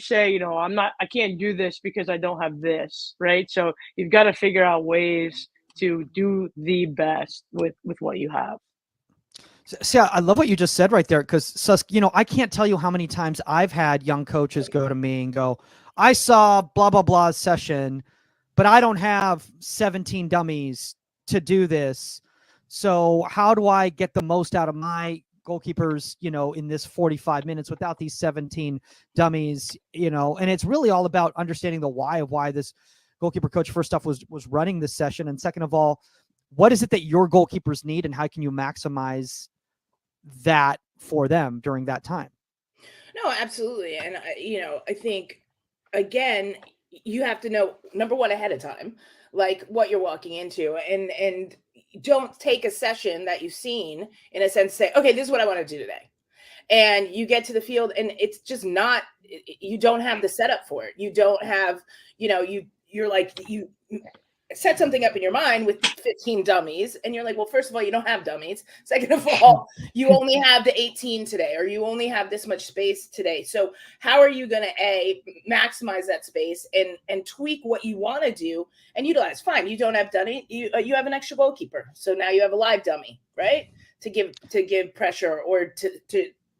say, I can't do this because I don't have this, right? So you've got to figure out ways to do the best with what you have. See, I love what you just said right there, because Susk, I can't tell you how many times I've had young coaches go to me and go, I saw blah, blah, blah session, but I don't have 17 dummies to do this. So how do I get the most out of my goalkeepers, in this 45 minutes without these 17 dummies, and it's really all about understanding the why of why this goalkeeper coach first off was running this session. And second of all, what is it that your goalkeepers need and how can you maximize that for them during that time? No, absolutely. And, I think, again, you have to know, number one, ahead of time, like what you're walking into, and don't take a session that you've seen, in a sense, say, okay, this is what I want to do today. And you get to the field and it's just not, you don't have the setup for it. You don't have, you're like, you set something up in your mind with 15 dummies and you're like, well, first of all, you don't have dummies. Second of all, you only have the 18 today, or you only have this much space today. So how are you going to maximize that space and tweak what you want to do and utilize? Fine, you don't have dummy, you have an extra goalkeeper, so now you have a live dummy, right, to give pressure or to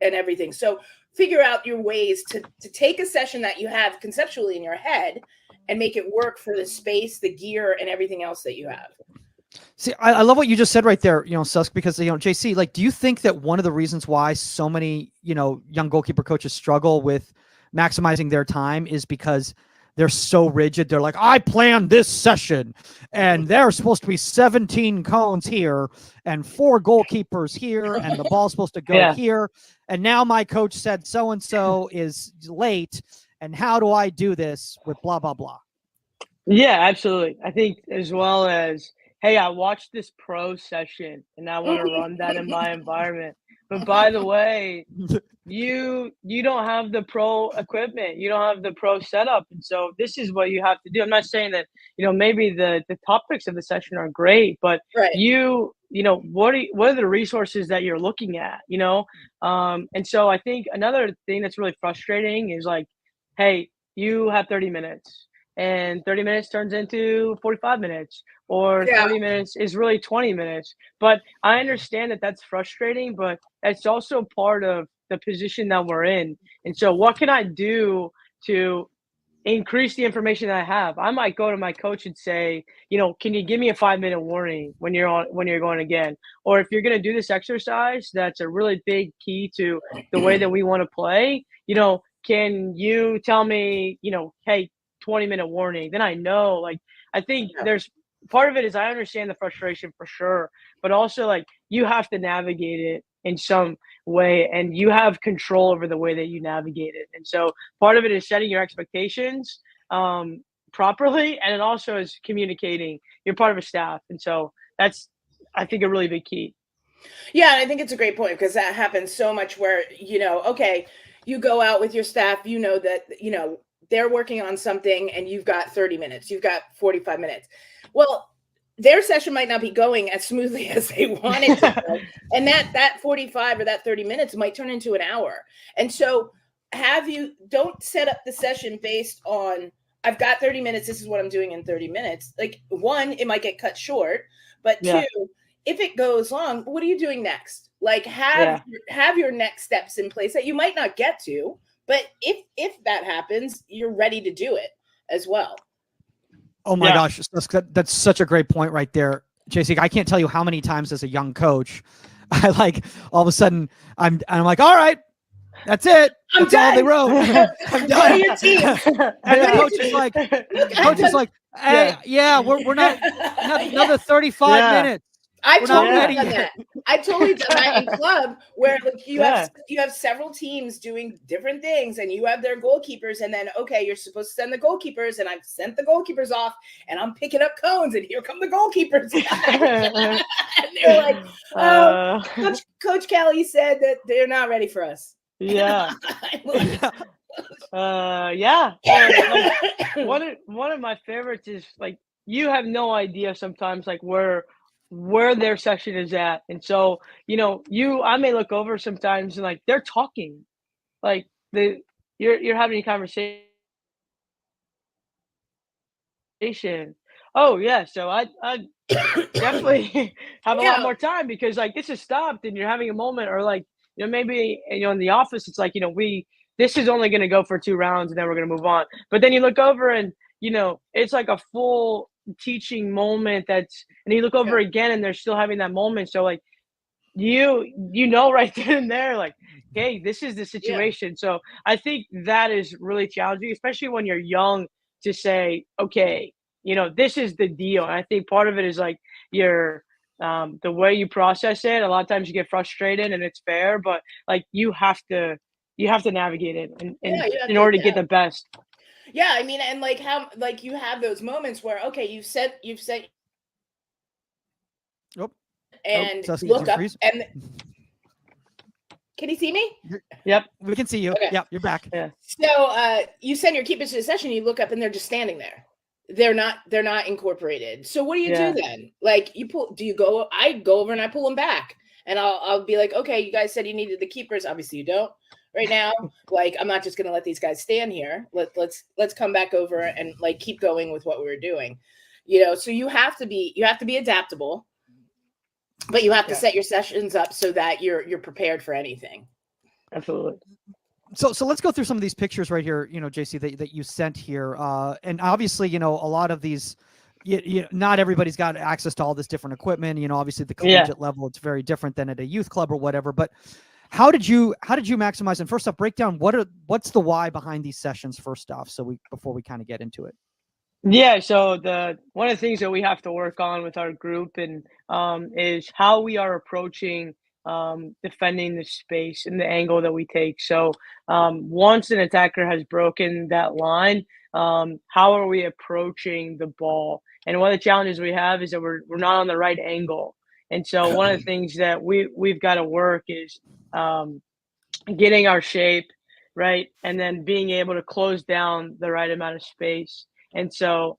and everything. So figure out your ways to take a session that you have conceptually in your head and make it work for the space, the gear, and everything else that you have. See, I love what you just said right there, Susk, because, JC, like, do you think that one of the reasons why so many, young goalkeeper coaches struggle with maximizing their time is because they're so rigid? They're like, I planned this session and there's supposed to be 17 cones here and 4 goalkeepers here and the ball's supposed to go here. And now my coach said so-and-so is late. And how do I do this with blah, blah, blah? Yeah, absolutely. I think, as well as, hey, I watched this pro session and I want to run that in my environment. But by the way, you don't have the pro equipment, you don't have the pro setup, and so this is what you have to do. I'm not saying that maybe the topics of the session are great, but right. What are the resources that you're looking at, and so I think another thing that's really frustrating is like, hey, you have 30 minutes and 30 minutes turns into 45 minutes, or 30 minutes is really 20 minutes. But I understand that that's frustrating, but it's also part of the position that we're in. And so what can I do to increase the information that I have? I might go to my coach and say, can you give me a 5-minute warning when you're going again? Or if you're going to do this exercise, that's a really big key to the way that we want to play, can you tell me, hey, 20-minute warning? Then I know, like, I think there's part of it is I understand the frustration for sure, but also, like, you have to navigate it in some way and you have control over the way that you navigate it. And so part of it is setting your expectations properly, and it also is communicating. You're part of a staff, and so that's, I think, a really big key. Yeah, and I think it's a great point, because that happens so much where, okay, you go out with your staff, that, they're working on something and you've got 30 minutes, you've got 45 minutes. Well, their session might not be going as smoothly as they want it to go. And that 45 or that 30 minutes might turn into an hour. And so don't set up the session based on, I've got 30 minutes, this is what I'm doing in 30 minutes. Like, one, it might get cut short, but two, if it goes long, what are you doing next? Like, have your next steps in place that you might not get to, but if that happens, you're ready to do it as well. Oh my gosh, that's such a great point right there, JC. I can't tell you how many times as a young coach, I like all of a sudden I'm like, all right, that's it. That's all they wrote. I'm done. Your team. And the coach is like, hey, we're not another 35 minutes. I totally done that. I totally done that in club, where like you have several teams doing different things, and you have their goalkeepers, and then you're supposed to send the goalkeepers, and I've sent the goalkeepers off, and I'm picking up cones, and here come the goalkeepers, and they're like, "Oh, Coach Kelly said that they're not ready for us." Yeah. One of my favorites is, like, you have no idea sometimes, like, where their session is at. And so, I may look over sometimes and, like, they're talking, like, you're having a conversation. Oh yeah, so I definitely have a lot Yeah. more time because like this is stopped and you're having a moment or like maybe in the office it's like we this is only going to go for 2 rounds and then we're going to move on, but then you look over and it's like a full teaching moment that's and you look Yeah. over again and they're still having that moment, so like right then and there like, hey, this is the Yeah. situation. So I think that is really challenging, especially when you're young, to say, okay, this is the deal. And I think part of it is like your the way you process it. A lot of times you get frustrated and it's fair, but like you have to navigate it and Yeah. You have in to order to get adapt. the best. Yeah. I mean, and like how like you have those moments where okay, you've said Oh, oh, and Susky, did you look up freeze? and can you see me? Yep. We can see you. Okay. Yeah, you're back. Yeah. So you send your keepers to the session, you look up and they're just standing there. They're not incorporated. So what do you do Yeah. then? Like I go over and I pull them back. And I'll be like, okay, you guys said you needed the keepers. Obviously you don't right now. Like I'm not just gonna let these guys stand here. Let's come back over and like keep going with what we were doing. So you have to be adaptable, but you have to Yeah. set your sessions up so that you're prepared for anything. Absolutely. So let's go through some of these pictures right here, JC, that you sent here. And obviously, a lot of these, not everybody's got access to all this different equipment. Obviously the Yeah. collegiate level, it's very different than at a youth club or whatever. But how did you maximize? And first off, break down what's the why behind these sessions first off, before we kind of get into it. Yeah, so the one of the things that we have to work on with our group and is how we are approaching defending the space and the angle that we take. So once an attacker has broken that line, how are we approaching the ball? And one of the challenges we have is that we're not on the right angle. And so one of the things that we've got to work is um, getting our shape right, and then being able to close down the right amount of space. And so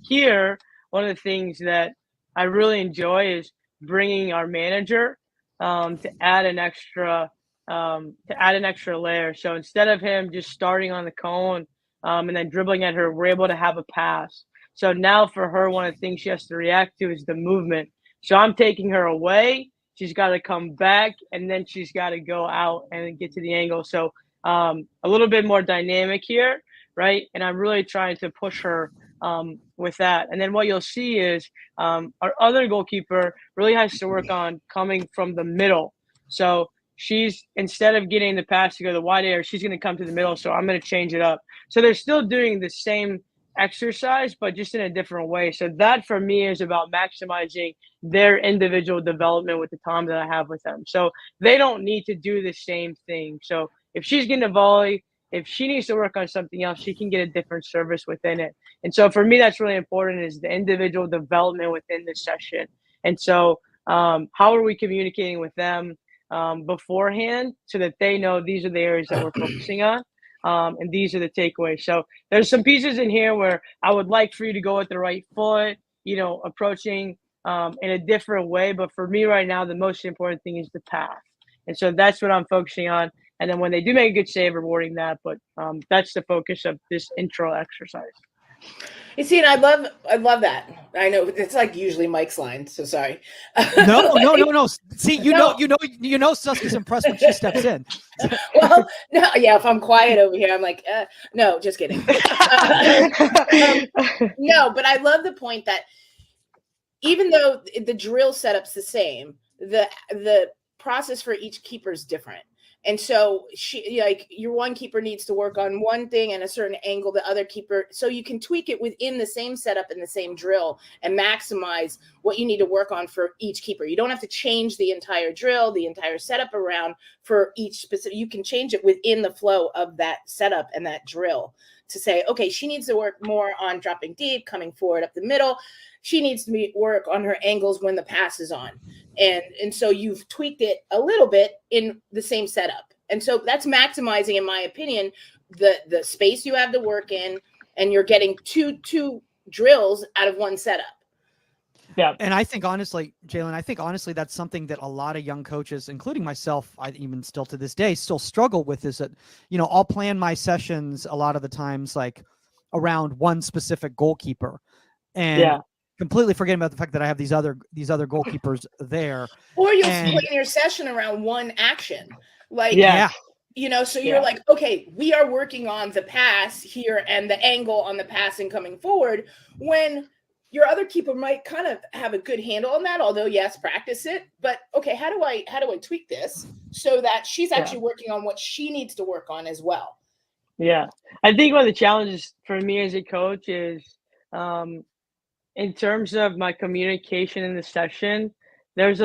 here, one of the things that I really enjoy is bringing our manager to add an extra layer. So instead of him just starting on the cone and then dribbling at her, we're able to have a pass. So now for her, one of the things she has to react to is the movement. So I'm taking her away. She's got to come back, and then she's got to go out and get to the angle. So a little bit more dynamic here, right? And I'm really trying to push her with that. And then what you'll see is our other goalkeeper really has to work on coming from the middle. So she's, instead of getting the pass to go to the wide area, she's going to come to the middle. So I'm going to change it up. So they're still doing the same exercise, but just in a different way. So that for me is about maximizing their individual development with the time that I have with them. So they don't need to do the same thing. So if she's getting a volley, if she needs to work on something else, she can get a different service within it. And so for me, that's really important, is the individual development within the session. And so how are we communicating with them beforehand so that they know these are the areas that we're focusing on? And these are the takeaways. So there's some pieces in here where I would like for you to go with the right foot, approaching in a different way. But for me right now, the most important thing is the path. And so that's what I'm focusing on. And then when they do make a good save, rewarding that. But that's the focus of this intro exercise. You see, and I love that. I know it's like usually Mike's line, so sorry. No. See, Suski's impressed when she steps in. Well, no, yeah. If I'm quiet over here, I'm like, no, just kidding. No, but I love the point that even though the drill setup's the same, the process for each keeper is different. And so your one keeper needs to work on one thing and a certain angle, the other keeper, so you can tweak it within the same setup and the same drill and maximize what you need to work on for each keeper. You don't have to change the entire drill, the entire setup around for each specific. You can change it within the flow of that setup and that drill to say, okay, she needs to work more on dropping deep, coming forward up the middle. She needs to work on her angles when the pass is on. And so you've tweaked it a little bit in the same setup. And so that's maximizing, in my opinion, the space you have to work in, and you're getting two drills out of one setup. Yeah. And I think honestly, Jalen, that's something that a lot of young coaches, including myself, I even still to this day still struggle with, is that, I'll plan my sessions a lot of the times like around one specific goalkeeper and Yeah. completely forgetting about the fact that I have these other goalkeepers there. Or you'll And- plan your session around one action. Like, Yeah. so you're like, okay, we are working on the pass here and the angle on the passing coming forward, when your other keeper might kind of have a good handle on that, although yes, practice it. But okay, how do I tweak this so that she's actually working on what she needs to work on as well? Yeah. I think one of the challenges for me as a coach is, in terms of my communication in the session, there's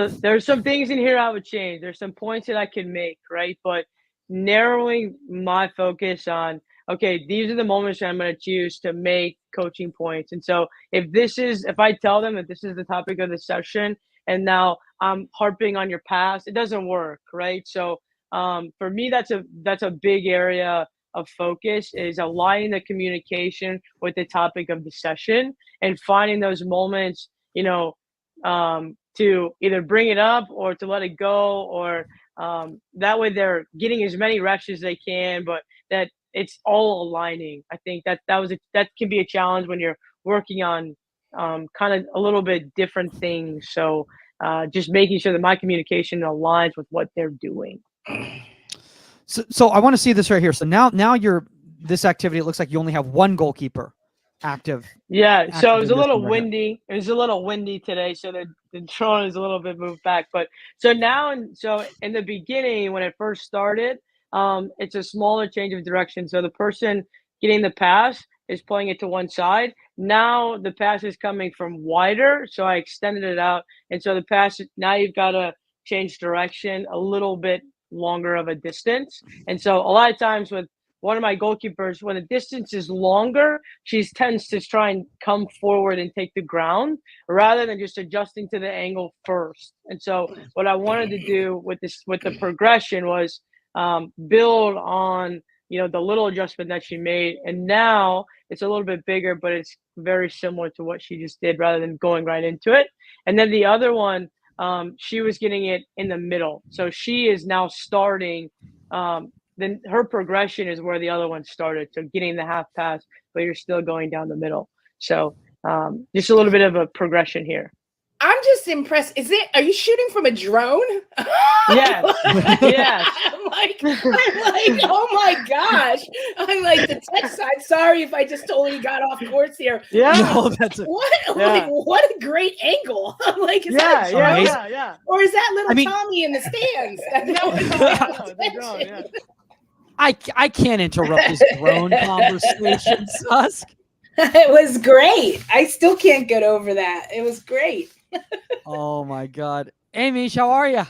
some things in here I would change. There's some points that I can make, right? But narrowing my focus on, okay, these are the moments that I'm going to choose to make coaching points. And so if I tell them that this is the topic of the session and now I'm harping on your past, it doesn't work, right? So for me, that's a big area of focus, is aligning the communication with the topic of the session and finding those moments, to either bring it up or to let it go, or that way they're getting as many reps as they can, but that it's all aligning. I think that can be a challenge when you're working on kind of a little bit different things. So just making sure that my communication aligns with what they're doing. So I want to see this right here. So now this activity, it looks like you only have one goalkeeper active. Yeah, so it was a little right windy. It was a little windy today, so the drone is a little bit moved back. But so in the beginning when it first started, it's a smaller change of direction. So the person getting the pass is playing it to one side. Now the pass is coming from wider, so I extended it out, and so the pass now you've got to change direction a little bit longer of a distance. And so a lot of times with one of my goalkeepers, when the distance is longer, she tends to try and come forward and take the ground rather than just adjusting to the angle first. And so what I wanted to do with the progression was build on, the little adjustment that she made. And now it's a little bit bigger, but it's very similar to what she just did rather than going right into it. And then the other one, she was getting it in the middle. So she is now starting, then her progression is where the other one started. So getting the half pass, but you're still going down the middle. So just a little bit of a progression here. I'm just impressed. Are you shooting from a drone? Yes. Yes. I'm like, oh my gosh. I'm like, the tech side. Sorry if I just totally got off course here. Yeah. No, what a great angle. I'm like, is that a drone? Yeah. Or is that little Tommy in the stands? I can't interrupt this drone conversation, Susk. It was great. I still can't get over that. It was great. Oh my God. Hey Mish, how are you?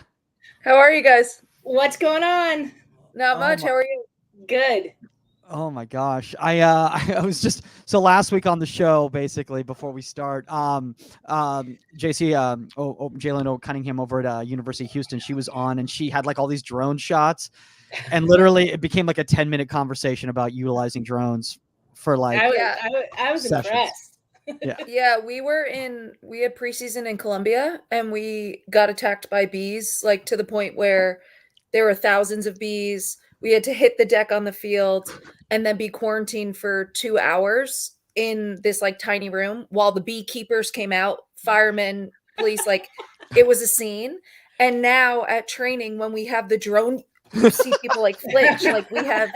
How are you guys? What's going on? Not much. How are you? Good. Oh my gosh. I was just, so last week on the show, basically before we start, JC, Jalen Cunningham over at University of Houston, she was on and she had like all these drone shots, and literally it became like a 10-minute conversation about utilizing drones for like I was sessions. impressed. Yeah, we had preseason in Colombia and we got attacked by bees, like to the point where there were thousands of bees. We had to hit the deck on the field and then be quarantined for 2 hours in this like tiny room while the beekeepers came out, firemen, police, like it was a scene. And now at training, when we have the drone, you see people like flinch, like we have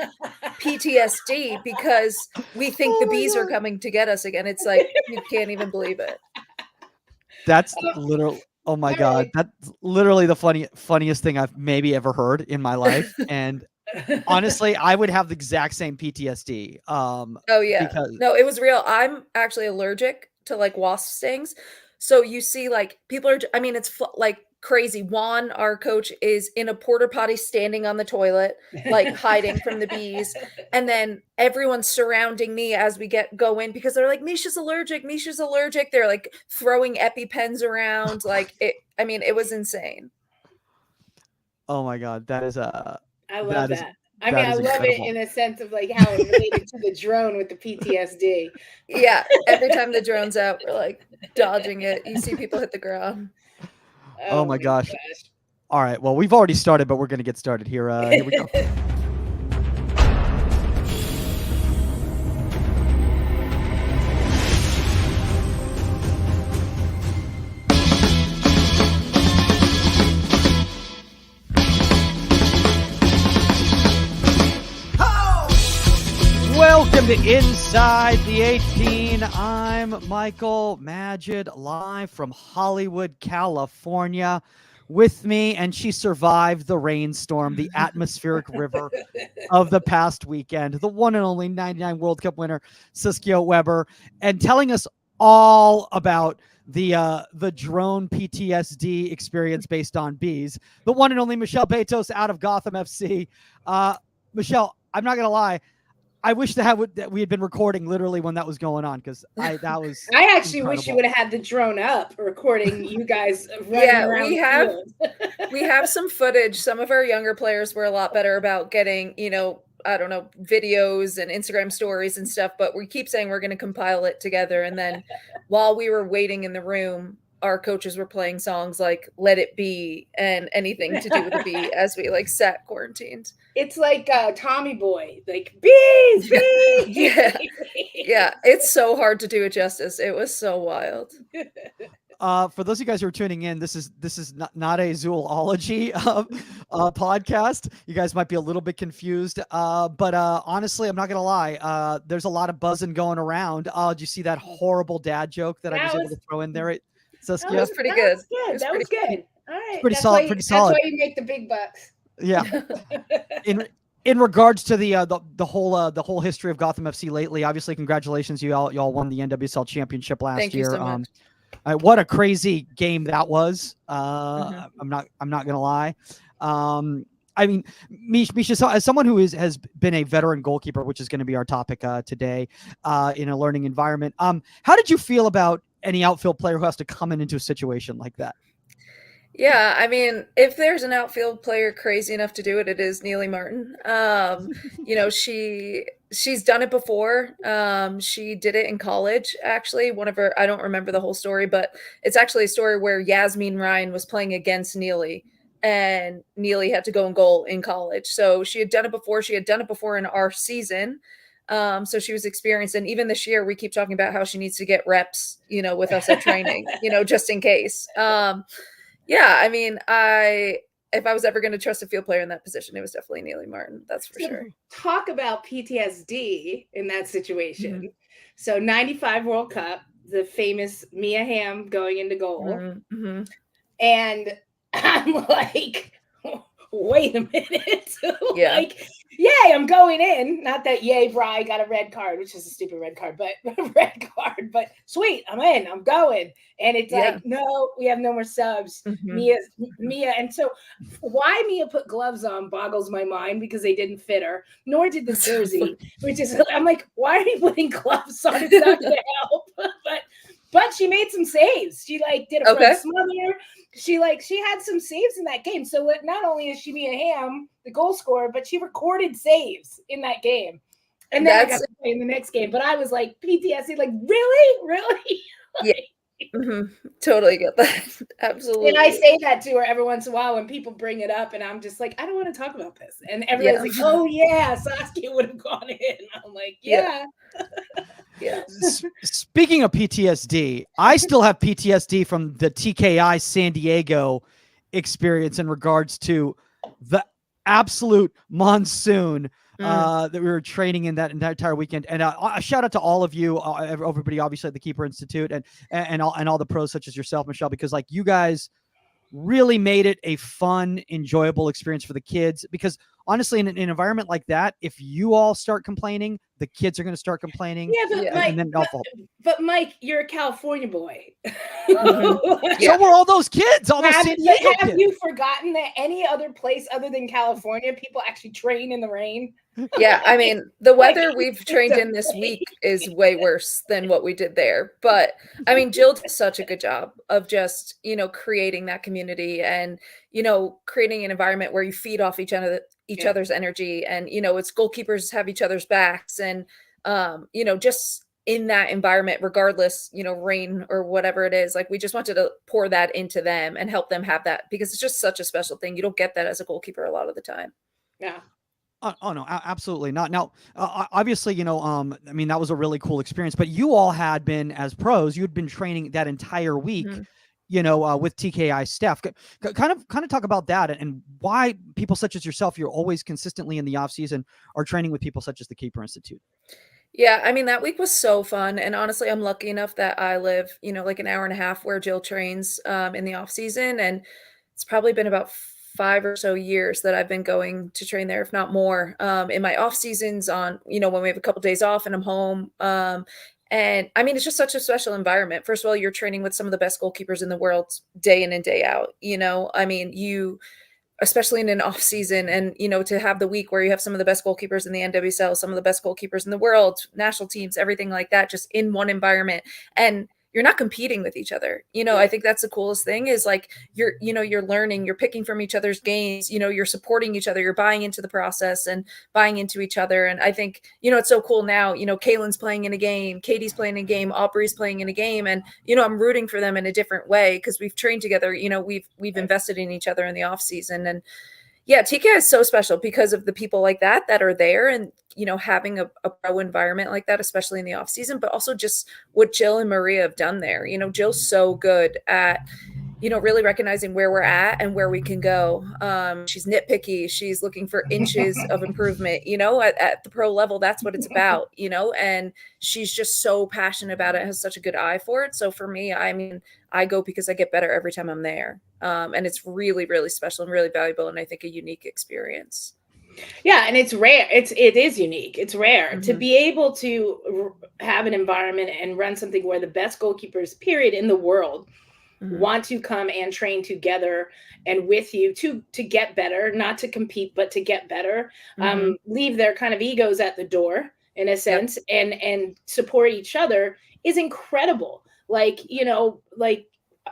PTSD because we think the bees are coming to get us again. It's like, you can't even believe it. That's literally, oh my God. That's literally the funniest thing I've maybe ever heard in my life. And honestly, I would have the exact same PTSD. Oh yeah. No, it was real. I'm actually allergic to like wasp stings. So you see like people are, it's like crazy. Juan, our coach, is in a porta potty standing on the toilet, like hiding from the bees. And then everyone's surrounding me as we go in because they're like, Misha's allergic. They're like throwing EpiPens around. Like it was insane. Oh my God. That is I love that. I mean, That I is love incredible. it in a sense of like how it related to the drone with the PTSD. Yeah, every time the drone's out, we're like dodging it. You see people hit the ground. Oh my gosh. All right. Well, we've already started, but we're going to get started here. Here we go. Welcome to Inside the 18. I'm Michael Magid, live from Hollywood, California. With me, and she survived the rainstorm, the atmospheric river of the past weekend, the one and only 99 World Cup winner, Saskia Weber, and telling us all about the drone PTSD experience based on bees, the one and only Michelle Betos out of Gotham FC. Michelle, I'm not going to lie. I wish that we had been recording literally when that was going on, because I actually incredible. wish you would have had the drone up recording you guys running around we the have field. we have some footage. Some of our younger players were a lot better about getting, I don't know, videos and Instagram stories and stuff, but we keep saying we're going to compile it together. And then while we were waiting in the room, our coaches were playing songs like Let It Be and anything to do with the bee as we sat quarantined. It's like Tommy Boy, like bees, bees. Yeah. It's so hard to do it justice. It was so wild. For those of you guys who are tuning in, this is not a zoology podcast. You guys might be a little bit confused, but honestly, I'm not gonna lie. There's a lot of buzzing going around. Did you see that horrible dad joke that I was able to throw in there? Saskia? That was pretty good. That was good. All right, pretty solid. That's why you make the big bucks. Yeah. In regards to the whole history of Gotham FC lately, obviously, congratulations, y'all won the NWSL championship last Thank year. You so much. What a crazy game that was. I'm not gonna lie. I mean, Misha, as someone who has been a veteran goalkeeper, which is going to be our topic today, in a learning environment, how did you feel about any outfield player who has to come into a situation like that? Yeah, I mean, if there's an outfield player crazy enough to do it, it is Neely Martin. She's done it before. She did it in college, actually. One of her, I don't remember the whole story, but it's actually a story where Yasmin Ryan was playing against Neely, and Neely had to go in goal in college. So she had done it before. She had done it before in our season. So she was experienced. And even this year, we keep talking about how she needs to get reps, with us at training, just in case. Yeah, I mean, if I was ever going to trust a field player in that position, it was definitely Neely Martin. That's for sure. Talk about PTSD in that situation. Mm-hmm. So 95 World Cup, the famous Mia Hamm going into goal. Mm-hmm. And I'm like, wait a minute. Yeah. Like, yay, I'm going in. Not that yay, Bri got a red card, which is a stupid red card, but but sweet, I'm in, I'm going. And it's like, no, we have no more subs. Mm-hmm. Mia. And so why Mia put gloves on boggles my mind, because they didn't fit her, nor did the jersey, which is, I'm like, why are you putting gloves on? It's not going to help. But she made some saves. She did a front smother. She had some saves in that game. So not only is she Mia Hamm, the goal scorer, but she recorded saves in that game. And then I got to play in the next game. But I was like, PTSD, really? Yeah. Mm-hmm. Totally get that. Absolutely. And I say that to her every once in a while when people bring it up, and I'm just like, I don't want to talk about this. And everybody's like, oh yeah, Saskia would have gone in. I'm like, yeah. Speaking of PTSD, I still have PTSD from the TKI San Diego experience in regards to the absolute monsoon that we were training in that entire weekend. And a shout out to all of you, everybody, obviously at the Keeper Institute, and all the pros such as yourself, Michelle, because you guys really made it a fun, enjoyable experience for the kids. Because honestly, in an environment like that, if you all start complaining, the kids are going to start complaining. Yeah, but Mike, and then they'll fall. but Mike, you're a California boy. So were all those kids, all those San Diego have kids. you forgotten that any other place other than California, people actually train in the rain? Yeah, I mean, the weather we've trained in this week is way worse than what we did there. But I mean, Jill did such a good job of just, creating that community and, creating an environment where you feed off each other's energy, and, it's goalkeepers have each other's backs, and, just in that environment, regardless, rain or whatever it is, like we just wanted to pour that into them and help them have that, because it's just such a special thing. You don't get that as a goalkeeper a lot of the time. Yeah. Oh no, absolutely not. Now, obviously, I mean, that was a really cool experience, but you all had been, as pros, you had been training that entire week, with TKI staff. Kind of talk about that and why people such as yourself, you're always consistently in the off season, are training with people such as the Keeper Institute. Yeah, I mean, that week was so fun. And honestly, I'm lucky enough that I live, like an hour and a half where Jill trains in the off season. And it's probably been about 5 or so years that I've been going to train there, if not more, in my off seasons on, when we have a couple days off and I'm home. And I mean, it's just such a special environment. First of all, you're training with some of the best goalkeepers in the world day in and day out. I mean, especially in an off season, and, to have the week where you have some of the best goalkeepers in the NWSL, some of the best goalkeepers in the world, national teams, everything like that, just in one environment. And you're not competing with each other. I think that's the coolest thing is like, you're learning, you're picking from each other's games, you're supporting each other, you're buying into the process and buying into each other. And I think, it's so cool now, Kaylin's playing in a game, Katie's playing in a game, Aubrey's playing in a game. And, I'm rooting for them in a different way because we've trained together, we've invested in each other in the off season. And yeah, TKI is so special because of the people like that are there, and, having a pro environment like that, especially in the off season, but also just what Jill and Maria have done there. Jill's so good at, really recognizing where we're at and where we can go. She's nitpicky. She's looking for inches of improvement, at the pro level. That's what it's about, and she's just so passionate about it, has such a good eye for it. So for me, I mean, I go because I get better every time I'm there. And it's really, really special and really valuable. And I think a unique experience. Yeah. And it's rare. It is unique. It's rare to be able to have an environment and run something where the best goalkeepers period in the world want to come and train together and with you to get better, not to compete, but to get better, leave their kind of egos at the door in a sense, and support each other is incredible. Like, like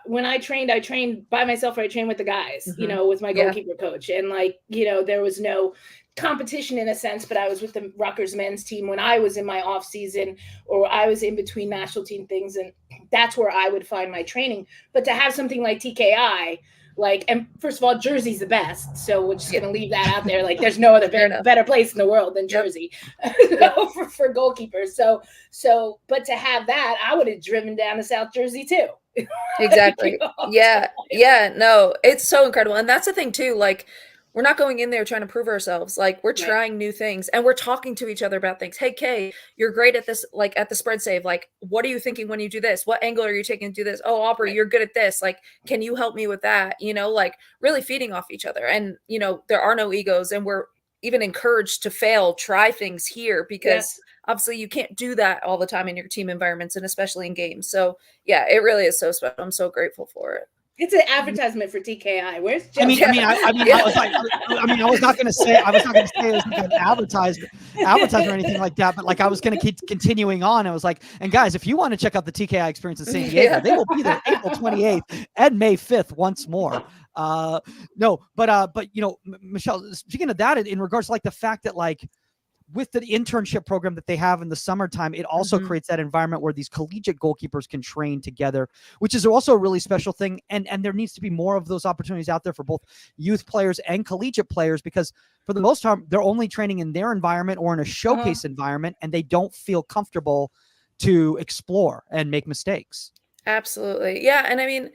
when I trained by myself, or I trained with the guys, with my goalkeeper coach. And like, there was no competition in a sense, but I was with the Rutgers men's team when I was in my off season, or I was in between national team things. And that's where I would find my training. But to have something like TKI, like, and first of all, Jersey's the best. So we're just going to leave that out there. Like there's no other better place in the world than Jersey for goalkeepers. So, but to have that, I would have driven down to South Jersey too. Exactly. Yeah. No, it's so incredible. And that's the thing too. Like, we're not going in there trying to prove ourselves. Like we're trying new things, and we're talking to each other about things. Hey, Kay, you're great at this, like at the spread save. Like, what are you thinking when you do this? What angle are you taking to do this? Oh, Aubrey, you're good at this. Like, can you help me with that? Like really feeding off each other. And, there are no egos, and we're even encouraged to fail, try things here, because obviously you can't do that all the time in your team environments, and especially in games. So yeah, it really is so special. I'm so grateful for it. It's an advertisement for TKI. Where's Jill? I was not going to say it was like an advertisement or anything like that, but like I was going to keep continuing on. I was like, and guys, if you want to check out the TKI experience in San Diego, they will be there April 28th and May 5th once more. But Michelle, speaking of that, in regards to like the fact that like with the internship program that they have in the summertime, it also creates that environment where these collegiate goalkeepers can train together, which is also a really special thing. And there needs to be more of those opportunities out there for both youth players and collegiate players, because for the most part, they're only training in their environment or in a showcase environment, and they don't feel comfortable to explore and make mistakes. Absolutely. Yeah. And I mean,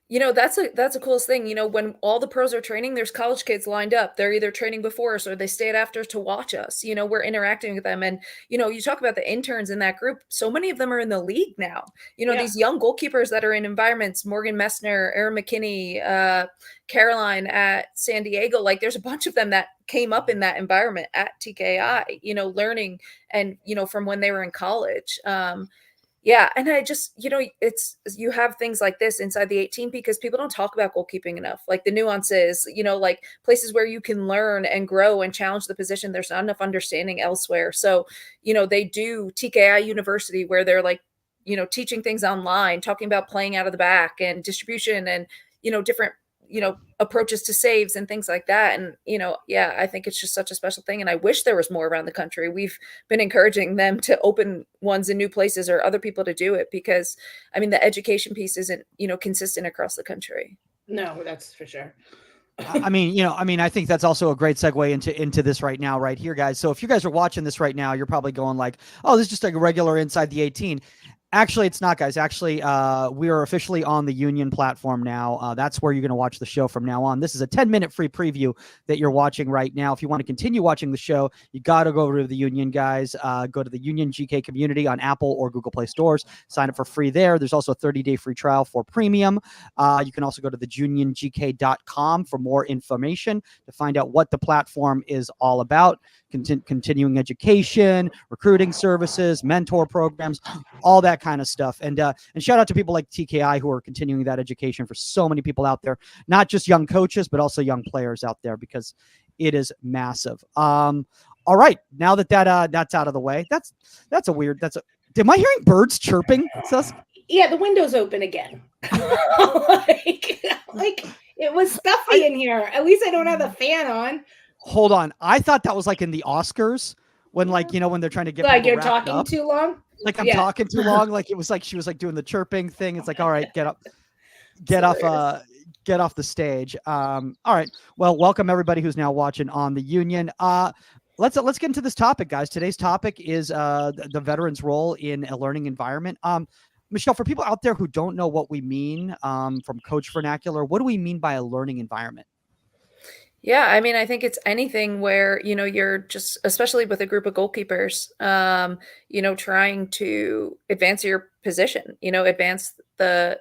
That's a coolest thing. When all the pros are training, there's college kids lined up. They're either training before us or they stayed after to watch us. We're interacting with them. And, you talk about the interns in that group. So many of them are in the league now. These young goalkeepers that are in environments, Morgan Messner, Erin McKinney, Caroline at San Diego, like there's a bunch of them that came up in that environment at TKI, learning and, from when they were in college. Yeah, and I just, you have things like this inside the 18 because people don't talk about goalkeeping enough, like the nuances, like places where you can learn and grow and challenge the position. There's not enough understanding elsewhere. So, they do TKI University where they're like, teaching things online, talking about playing out of the back and distribution and, different, approaches to saves and things like that. And, yeah, I think it's just such a special thing. And I wish there was more around the country. We've been encouraging them to open ones in new places or other people to do it because, I mean, the education piece isn't, consistent across the country. No, that's for sure. I mean, I think that's also a great segue into this right now, right here, guys. So if you guys are watching this right now, you're probably going like, oh, this is just like a regular Inside the 18. Actually, it's not, guys. Actually, we are officially on the Union platform now. That's where you're going to watch the show from now on. This is a 10-minute free preview that you're watching right now. If you want to continue watching the show, you got to go over to the Union, guys. Go to the Union GK community on Apple or Google Play stores. Sign up for free there. There's also a 30-day free trial for premium. You can also go to theuniongk.com for more information to find out what the platform is all about. Continuing education, recruiting services, mentor programs, all that kind of stuff. And shout out to people like TKI who are continuing that education for so many people out there, not just young coaches, but also young players out there because it is massive. All right. Now that that's out of the way, am I hearing birds chirping? Yeah, the window's open again. like it was stuffy in here. At least I don't have the fan on. Hold on. I thought that was like in the Oscars when when they're trying to get like you're talking up. Too long. Like I'm talking too long. Like it was like she was like doing the chirping thing. It's like, all right, get off the stage. All right. Well, welcome everybody who's now watching on the Union. Let's get into this topic, guys. Today's topic is the veterans' role in a learning environment. Michelle, for people out there who don't know what we mean from coach vernacular, what do we mean by a learning environment? Yeah, I mean, I think it's anything where, you're just, especially with a group of goalkeepers, trying to advance your position, advance the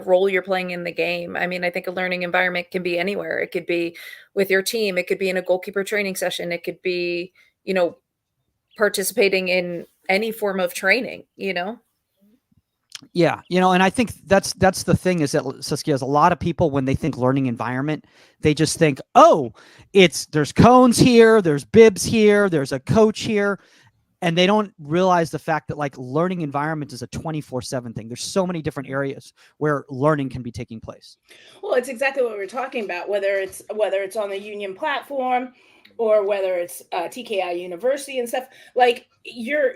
role you're playing in the game. I mean, I think a learning environment can be anywhere. It could be with your team. It could be in a goalkeeper training session. It could be, participating in any form of training, Yeah, and I think that's the thing is that Saskia, is a lot of people when they think learning environment, they just think, oh, there's cones here, there's bibs here, there's a coach here, and they don't realize the fact that like learning environment is a 24/7 thing. There's so many different areas where learning can be taking place. Well, it's exactly what we're talking about, whether it's on the Union platform or whether it's TKI University and stuff. Like your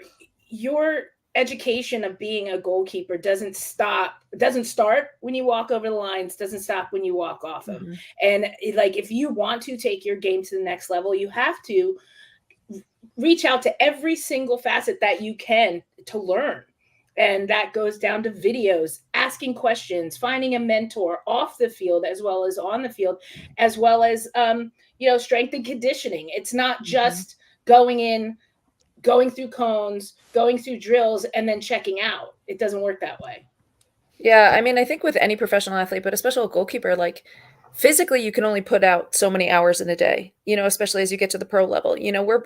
education of being a goalkeeper doesn't start when you walk over the lines, doesn't stop when you walk off them. Mm-hmm. And like, if you want to take your game to the next level, you have to reach out to every single facet that you can to learn. And that goes down to videos, asking questions, finding a mentor off the field as well as on the field, as well as, strength and conditioning. It's not just going through cones, going through drills, and then checking out. It doesn't work that way. Yeah, I mean, I think with any professional athlete, but especially a goalkeeper, like physically you can only put out so many hours in a day, especially as you get to the pro level.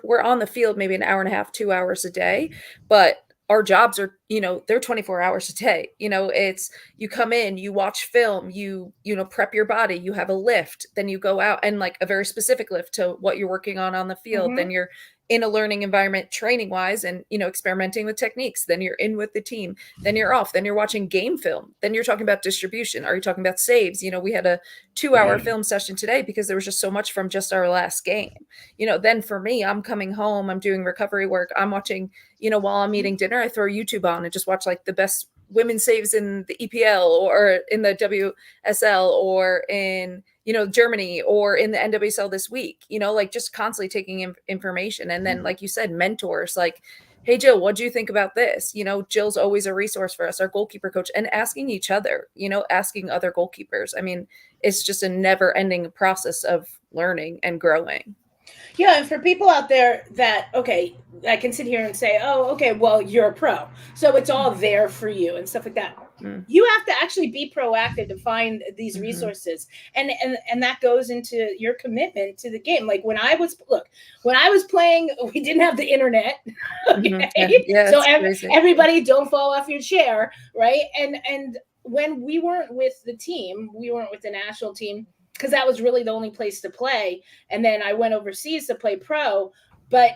We're on the field maybe an hour and a half, 2 hours a day, but our jobs are, they're 24 hours a day. It's, you come in, you watch film, you prep your body, you have a lift, then you go out and like a very specific lift to what you're working on the field. Mm-hmm. Then you're in a learning environment training wise and, experimenting with techniques. Then you're in with the team, then you're off, then you're watching game film. Then you're talking about distribution. Are you talking about saves? We had a 2-hour film session today because there was just so much from just our last game. Then for me, I'm coming home, I'm doing recovery work. I'm watching, while I'm eating dinner, I throw YouTube on and just watch like the best women saves in the EPL or in the WSL or in, Germany or in the NWSL this week, like just constantly taking information. And then, like you said, mentors, like, hey, Jill, what do you think about this? You know, Jill's always a resource for us, our goalkeeper coach, and asking each other, you know, asking other goalkeepers. I mean, it's just a never ending process of learning and growing. Yeah, and for people out there that, okay, I can sit here and say, oh, okay, well, you're a pro, so it's all there for you and stuff like that. You have to actually be proactive to find these resources, and that goes into your commitment to the game. Like when I was playing, we didn't have the internet. Okay, Yeah, so crazy. everybody don't fall off your chair, right? And when we weren't with the team, we weren't with the national team, because that was really the only place to play. And then I went overseas to play pro. But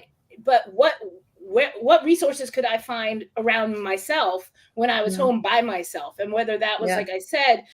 what resources could I find around myself when I was home by myself? And whether that was, like I said,